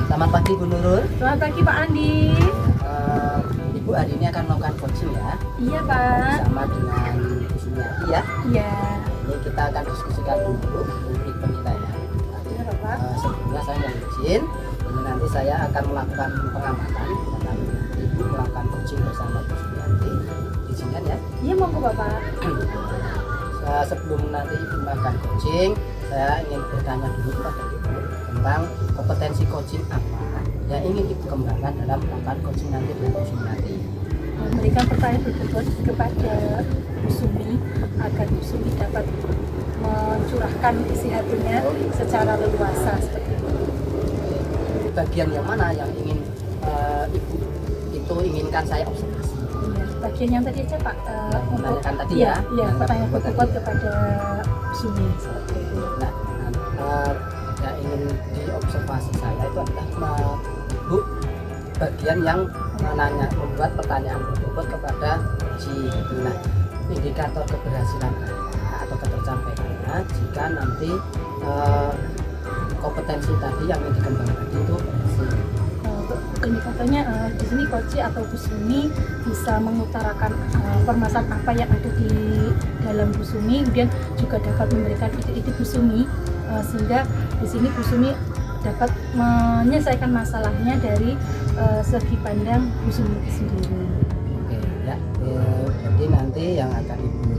Selamat pagi Bu Nurul. Selamat pagi Pak Andi. Ibu hari ini akan melakukan coaching ya. Iya Pak. Bersama dengan Bu Sumiati ya. Iya. Ini kita akan diskusikan dulu untuk penilaian. Iya Bapak. Sebelumnya saya mau izin. Ini nanti saya akan melakukan pengamatan dan Ibu melakukan coaching bersama Bu Sumiati. Izinkan ya. Iya monggo Bapak. Sebelum nanti Ibu melakukan coaching, saya ingin bertanya dulu kepada Ibu tentang kompetensi coaching apa yang ingin Ibu kembangkan dalam melakukan coaching nanti dengan Bu Sumiati. Memberikan pertanyaan berikut kepada Bu Sumi agar Bu Sumi dapat mencurahkan isi hatinya secara leluasa seperti itu. Bagian yang mana yang ingin Ibu itu inginkan saya observasi? Iya, bagian yang tadi aja Pak. Menanyakan tadi iya, ya. Iya, pertanyaan berikut kepada Bu Sumi seperti itu. Nah, yang ingin diobservasi saya itu adalah Bu, bagian yang membuat pertanyaan berikut kepada si itu. Nah, indikator keberhasilan atau ketercapaiannya jika nanti kompetensi tadi yang ingin dikembangkan tadi itu berhasil. Indikatornya di sini Koci atau Bu Sumi bisa mengutarakan permasalahan apa yang ada di dalam Bu Sumi, kemudian juga dapat memberikan ide-ide Bu Sumi sehingga di sini Bu Sumi dapat menyelesaikan masalahnya dari segi pandang Bu Sumi itu sendiri. Oke ya, jadi nanti yang akan Ibu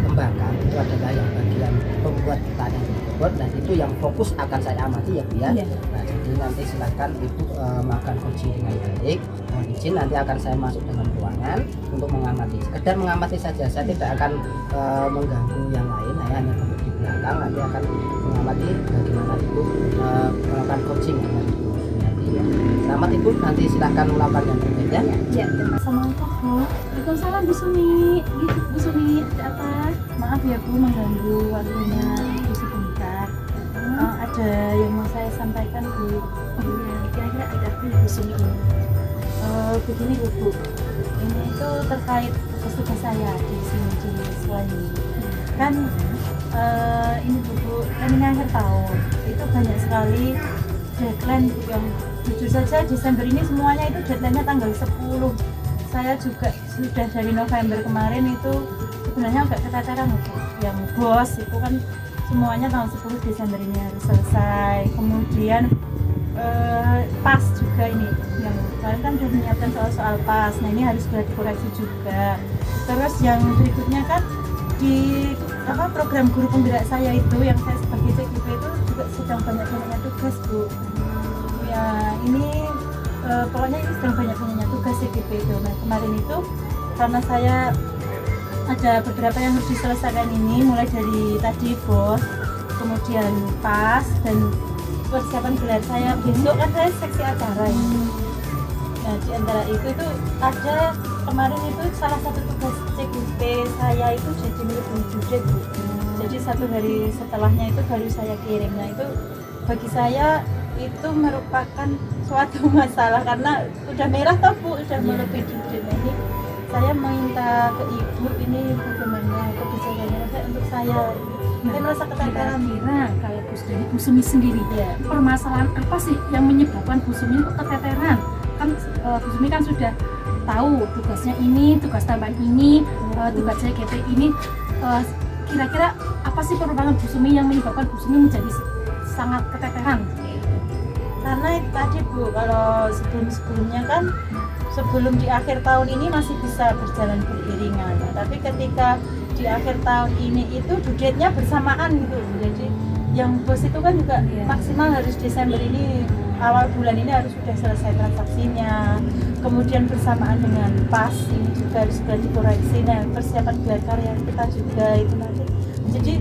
kembangkan itu adalah yang bagian pembuat pertanyaan berikut dan itu yang fokus akan saya amati ya Bu ya. Iya. Nah, jadi nanti silakan Ibu melakukan coaching dengan baik. Mohon izin nanti akan saya masuk dalam ruangan untuk mengamati. Sekedar mengamati saja, saya tidak akan mengganggu yang lain. Saya hanya duduk di belakang nanti akan mengamati bagaimana Ibu melakukan coaching dengan Ibu Sumiati. Selamat Ibu, nanti silakan melakukan yang terbaik ya. Ya, Assalamualaikum Bu. Waalaikumsalam Bu Sumi. Gitu Bu Sumi, ada apa? Maaf ya Bu mengganggu waktunya Bu sebentar. Ada yang mau saya sampaikan Bu. Ya, kira-kira ada apa ya Bu Sumi ini? Begini Bu, ini itu terkait tugas saya di sini di sekolah ini. Kan ini Bu, kan ini akhir tahun. Itu banyak sekali deadline yang jujur saja Desember ini semuanya itu deadline-nya tanggal 10. Saya juga sudah dari November kemarin itu sebenarnya agak keteteran Bu. Yang bos itu kan semuanya tanggal 10 Desember ini harus selesai. Kemudian pas juga ini yang kalian kan sudah menyiapkan soal-soal pas. Nah ini harus sudah dikoreksi juga. Terus yang berikutnya kan di program guru penggerak saya itu yang saya sebagai CGP itu juga sedang banyak tugas Bu. Ya ini pokoknya ini sedang banyak tugas CGP itu. Nah kemarin itu karena saya ada beberapa yang harus diselesaikan ini mulai dari tadi bos, kemudian pas dan persiapan gelar saya besok kan saya seksi acara ini. Nah di antara itu ada kemarin itu salah satu tugas CGP saya itu jadi milik Judet Bu. Jadi satu hari setelahnya itu baru saya kirim. Nah itu bagi saya itu merupakan suatu masalah karena udah merah toh Bu, udah melebihi Judet. Nah, ini saya minta ke Ibu ini bagaimana kebijakannya untuk saya. Saya merasa keteteran. Kira kalau Bu Sumi sendiri Ya. permasalahan apa sih yang menyebabkan Bu Sumi kok keteteran? Kan Bu Sumi kan sudah tahu tugasnya ini, tugas tambahan ini, tugas CGP ini. Kira-kira apa sih perubahan Bu Sumi yang menyebabkan Bu Sumi menjadi sangat keteteran? Karena itu tadi Bu, kalau sebelumnya kan sebelum di akhir tahun ini masih bisa berjalan beriringan. Nah, tapi ketika di akhir tahun ini itu due date-nya bersamaan gitu. Jadi yang bos itu kan juga maksimal harus Desember ini, awal bulan ini harus sudah selesai transaksinya. Kemudian bersamaan dengan pas ini juga harus sudah dikoreksi. Nah, persiapan gelar karya kita juga itu nanti. Jadi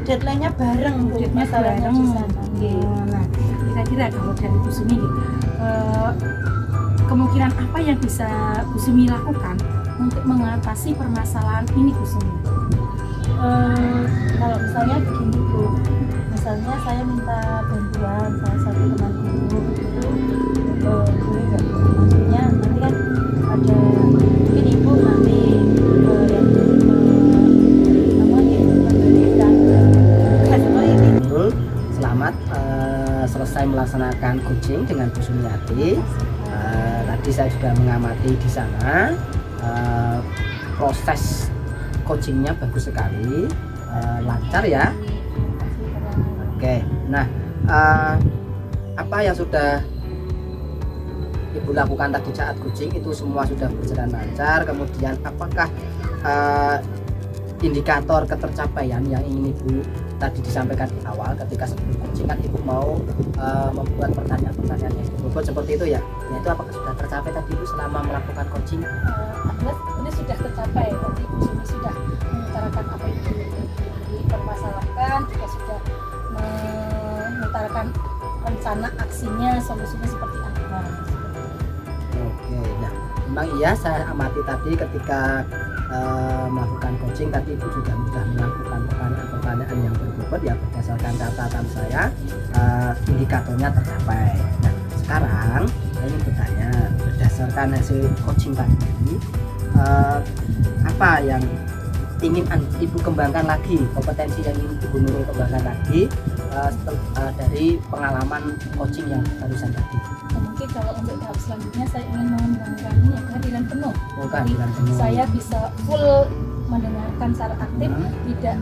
deadline-nya bareng Bu, masalahnya di sana. Nah, kira-kira kalau dari Bu Sumi kemungkinan apa yang bisa Bu Sumi lakukan untuk mengatasi permasalahan ini Bu Sumi? Kalau misalnya begini Bu, misalnya saya minta bantuan salah satu teman guru itu boleh nggak Bu? Maksudnya nanti kan ada mungkin Ibu nanti yang memberikan tugas ini. Selamat selesai melaksanakan coaching dengan Bu Sumiati. Tadi saya juga mengamati di sana, proses coachingnya bagus sekali, lancar ya. Oke, nah apa yang sudah Ibu lakukan tadi saat coaching itu semua sudah berjalan lancar. Kemudian apakah indikator ketercapaian yang ingin Ibu tadi disampaikan di awal ketika sebelum coaching kan Ibu mau membuat pertanyaan-pertanyaan yang berbobot seperti itu ya. Nah itu apakah sudah tercapai tadi Ibu selama melakukan coaching? Ini sudah tercapai. Tadi Bu Sumi sudah mengutarakan apa yang dipermasalahkan, juga sudah mengutarakan rencana aksinya, solusinya seperti apa. Oke, nah memang iya saya amati tadi ketika melakukan coaching tadi Ibu juga sudah melakukan pertanyaan-pertanyaan yang berbobot ya, berdasarkan catatan saya indikatornya tercapai. Nah sekarang saya ingin bertanya, berdasarkan hasil coaching tadi apa yang ingin Ibu kembangkan lagi, kompetensi yang ingin Ibu Nurul kembangkan lagi dari pengalaman coaching yang barusan tadi? Mungkin kalau untuk tahap selanjutnya saya ingin mengembangkan ini kehadiran penuh. Kehadiran penuh. Saya bisa full mendengarkan secara aktif, tidak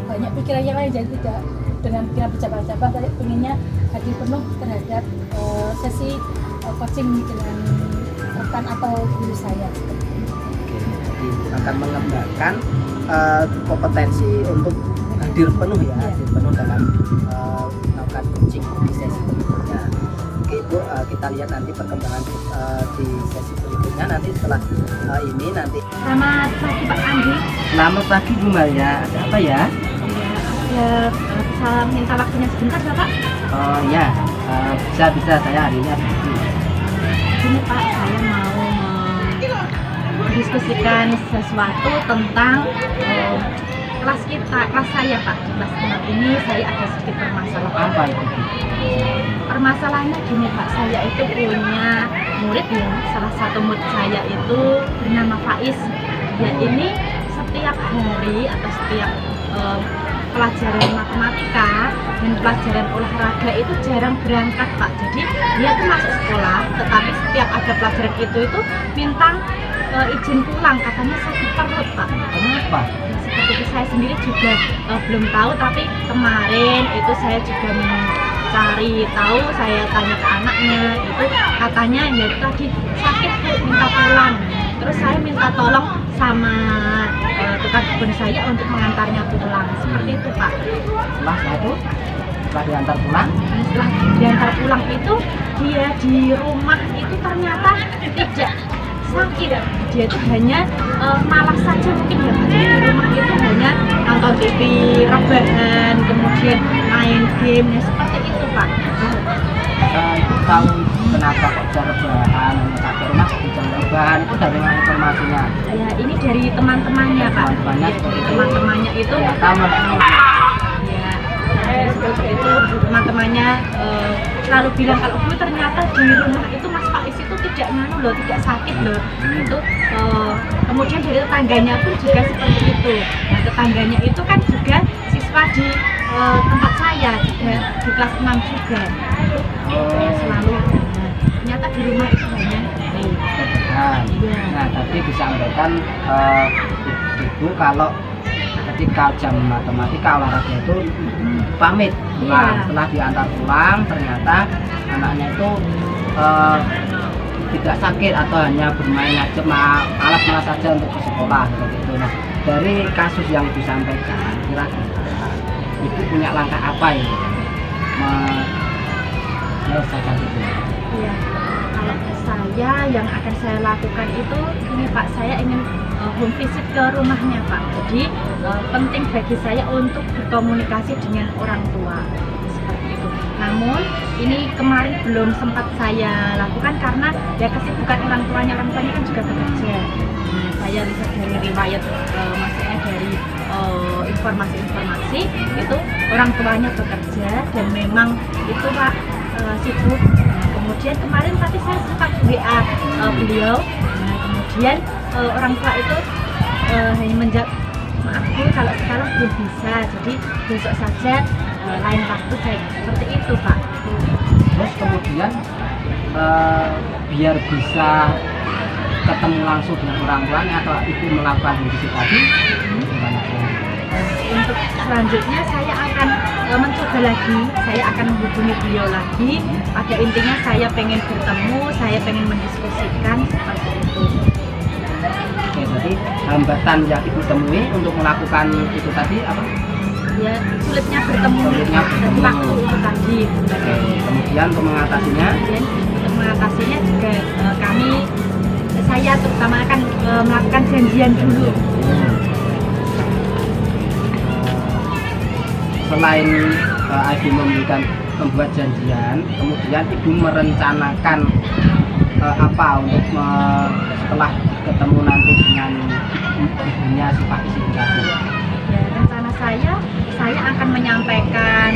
banyak pikiran yang lain, jadi tidak dengan pikiran bercabang-cabang. Saya inginnya hadir penuh terhadap sesi coaching dengan rekan atau guru saya. Oke, jadi akan mengembangkan kompetensi untuk hadir penuh ya, hadir penuh dalam melakukan coaching di sesi berikutnya. Oke Ibu, kita lihat nanti perkembangan di sesi berikutnya nanti setelah ini nanti. Selamat pagi Pak Andi. Selamat pagi Bu Maria, ada apa ya? Ada bisa minta waktunya sebentar Bapak? Oh ya, bisa saya hari ini ada waktu. Ini Pak, saya mau mendiskusikan sesuatu tentang kelas saya Pak. Di kelas 6 ini saya ada sedikit permasalahan. Apa itu? Permasalahannya gini Pak, saya itu punya murid ya, salah satu murid saya itu bernama Faiz. Dia ini setiap hari atau setiap pelajaran matematika dan pelajaran olahraga itu jarang berangkat Pak. Jadi dia tuh masuk sekolah, tetapi setiap ada pelajaran itu minta izin pulang, katanya sakit perut Pak. Kenapa? Seperti itu saya sendiri juga belum tahu, tapi kemarin itu saya juga mencari tahu, saya tanya ke anaknya, itu katanya ya tadi sakit Bu, minta pulang. Terus saya minta tolong sama tukang kebun saya untuk mengantarnya pulang, seperti itu Pak. Setelah diantar pulang? Setelah diantar pulang itu dia di rumah itu ternyata tidak sakit, dia itu hanya malas saja mungkin ya, di rumah itu hanya nonton TV, rebahan, kemudian main game, ya seperti itu Pak. Ibu tahu kenapa kok bisa rebahan, sampai rumah kok bisa rebahan, itu dari mana informasinya? Ya ini dari teman-temannya Pak. Teman-temannya Dari teman-temannya itu ya tahu ya seperti itu, teman-temannya selalu bilang kalau Bu ternyata di rumah itu Mas Faiz itu tidak nganu loh, tidak sakit loh. Itu kemudian dari tetangganya pun juga seperti itu. Nah tetangganya itu kan juga siswa di tempat saya juga di kelas 6 juga. Selalu ternyata di rumah itu banyak. Nah tadi disampaikan Ibu kalau ketika jam matematika olahraga itu pamit pulang, setelah diantar pulang ternyata anaknya itu tidak sakit atau hanya bermain aja, malas saja untuk ke sekolah seperti itu. Nah dari kasus yang disampaikan kira-kira Ibu punya langkah apa ya menyelesaikan itu? Iya, kalau saya yang akan saya lakukan itu ini Pak, saya ingin home visit ke rumahnya Pak. Jadi penting bagi saya untuk berkomunikasi dengan orang tua seperti itu. Namun ini kemarin belum sempat saya lakukan karena ya kesibukan orang tuanya kan juga bekerja. Nah, saya lihat dari riwayat maksudnya dari informasi-informasi itu orang tuanya bekerja dan memang itu Pak sibuk. Kemudian kemarin tadi saya sempat WA beliau. Nah, kemudian orang tua itu hanya menjawab, maaf Bu kalau sekarang belum bisa, jadi besok saja lain waktu, kayak seperti itu Pak. terus kemudian biar bisa ketemu langsung dengan orang tuanya atau ibu melakukan hubungan tadi gimana? Untuk selanjutnya saya akan mencoba lagi, saya akan menghubungi beliau lagi. Pada intinya saya pengen bertemu, saya pengen mendiskusikan seperti itu. Oke, jadi hambatan yang ibu temui untuk melakukan itu tadi apa? Ya, sulitnya bertemu Sulitnya bertemu. waktu itu tadi. Oke, kemudian untuk mengatasinya Kemudian untuk mengatasinya juga saya terutama akan melakukan janjian dulu. selain ibu membuat janjian, kemudian ibu merencanakan apa untuk setelah ketemu nanti dengan ibunya si Pak Isi tadi. Ya, rencana saya akan menyampaikan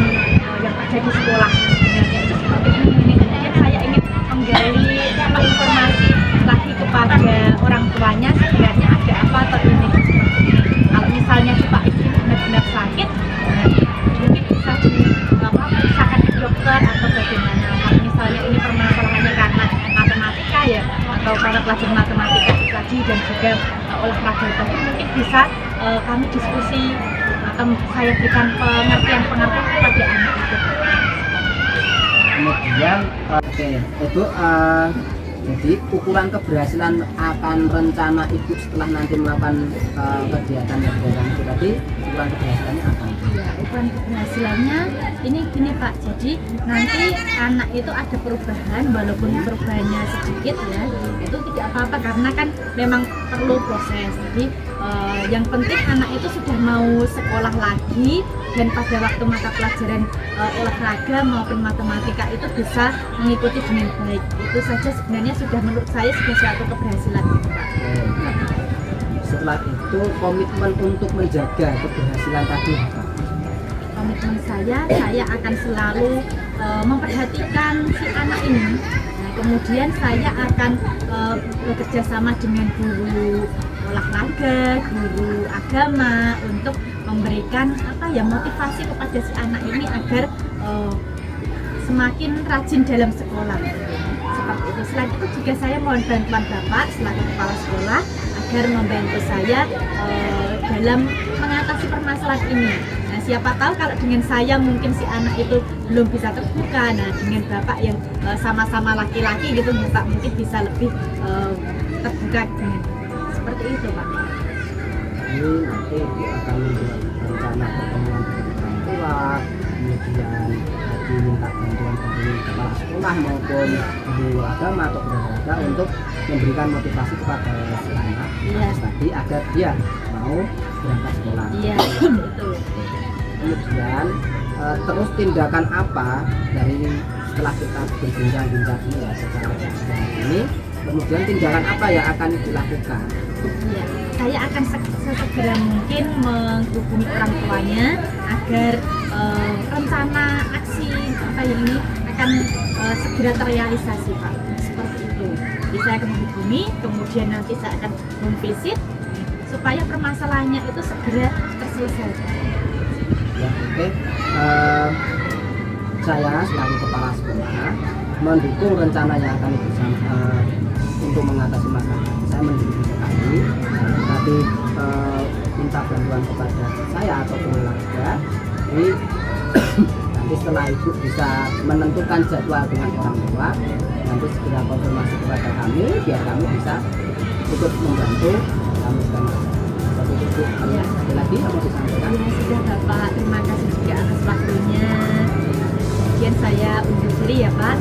yang terjadi di sekolah sebenarnya itu seperti ini. Kemudian saya ingin menggali informasi lagi kepada orang tuanya sebenarnya ada apa atau ini. Kalau misalnya si Pak Isi benar-benar sakit, mungkin bisa diperiksakan ke dokter atau bagaimana. Kalau misalnya ini permasalahannya karena matematika ya, atau karena pelajaran matematika tadi dan juga olahraga tadi, mungkin bisa kami diskusi atau saya berikan pengertian kepada anak itu. Kemudian oke, Ibu jadi ukuran keberhasilan akan rencana ibu setelah nanti melakukan kegiatan itu tadi, ukuran keberhasilannya apa? Ya, ukuran keberhasilannya ini gini Pak, jadi nanti anak itu ada perubahan walaupun perubahannya sedikit ya, itu tidak apa-apa karena kan memang perlu proses. Jadi yang penting anak itu sudah mau sekolah lagi dan pada waktu mata pelajaran olahraga maupun matematika itu bisa mengikuti dengan baik. Itu saja sebenarnya sudah menurut saya sudah suatu keberhasilan gitu Pak. Nah, setelah itu komitmen untuk menjaga keberhasilan tadi apa? Komitmen saya akan selalu memperhatikan si anak ini. Nah, kemudian saya akan bekerja sama dengan guru olahraga, guru agama untuk memberikan motivasi kepada si anak ini agar semakin rajin dalam sekolah. Seperti itu. Selain itu juga saya mohon bantuan Bapak selaku kepala sekolah agar membantu saya dalam mengatasi permasalahan ini. Nah, siapa tahu kalau dengan saya mungkin si anak itu belum bisa terbuka. Nah, dengan Bapak yang sama-sama laki-laki gitu, Bapak mungkin bisa lebih terbuka dengan seperti itu, Pak. Ini nanti ibu akan membuat rencana pertemuan dengan orang tua, kemudian diminta bantuan dari kepala sekolah maupun guru agama atau beragama untuk memberikan motivasi kepada si anak tadi agar dia mau berangkat sekolah. Iya, itu. Kemudian terus tindakan apa dari setelah kita berbincang-bincang ini ya secara ini, kemudian tindakan apa yang akan dilakukan? Ya, saya akan sesegera mungkin menghubungi orang tuanya agar rencana aksi ini akan segera terrealisasi Pak. Seperti itu. Jadi saya akan menghubungi, kemudian nanti saya akan memvisit supaya permasalahannya itu segera terselesaikan. Ya, oke. Saya selaku kepala sekolah mendukung rencana yang akan untuk mengatasi masalah. Saya mendukung sekali. Tapi minta bantuan kepada saya atau keluarga. Jadi nanti setelah ibu bisa menentukan jadwal dengan orang tua, nanti segera konfirmasi kepada kami biar kami bisa ikut membantu kami sekarang. Seperti itu. Ya. Ada lagi yang mau disampaikan? Ya sudah Bapak, terima kasih juga atas waktunya. Kemudian saya undur diri ya Pak.